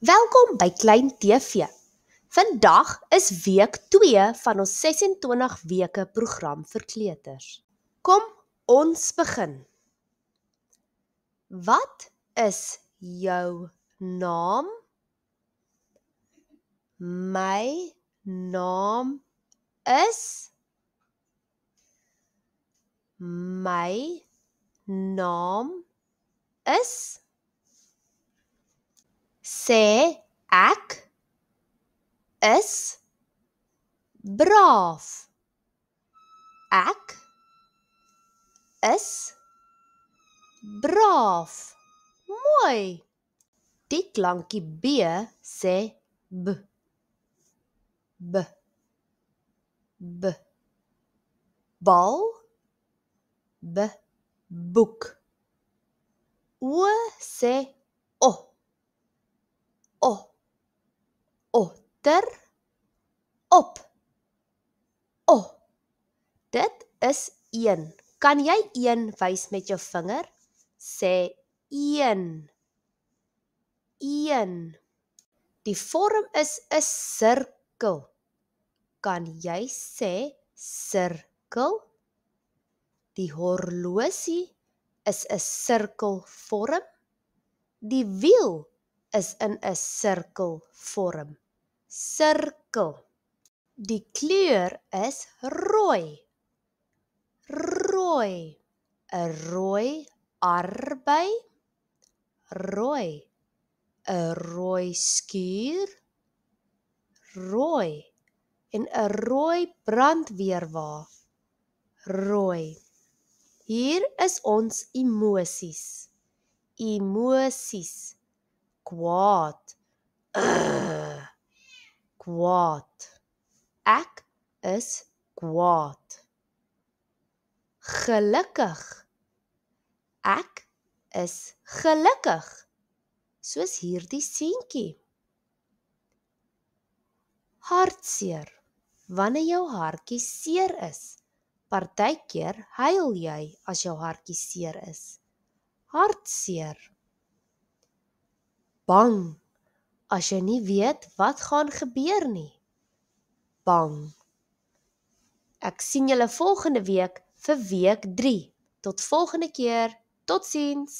Welkom by Klein TV. Vandag is week 2 van ons 26 weke program vir kleuters. Kom ons begin. Wat is jou naam? My naam is. My naam is. Sê ek is braaf. Ek is braaf. Mooi. Die klankie B sê b. B. B. Bal. B. Boek. O sê o. O. Otter. Op. O. Dit is 1. Kan jy 1 wys met jou vinger? Sê 1. 1. Die vorm is 'n sirkel. Kan jy sê sirkel? Die horlosie is 'n sirkelvorm. Die wiel is in 'n sirkelvorm. Sirkel. Die kleur is rooi. Rooi. 'n rooi arbei. Rooi. 'n rooi skuur. Rooi. En 'n rooi brandweerwa. Rooi. Hier is ons emosies. Emosies. Kwaad. Kwaad. Ek is kwaad. Gelukkig. Ek is gelukkig. Soos hierdie seentjie. Hartseer. Wanneer jou hartjie seer is. Partykeer huil jy as jou hartjie seer is. Hartseer. Bang. As jy nie weet wat gaan gebeur nie. Bang. Ek sien julle volgende week vir week 3. Tot volgende keer. Totsiens.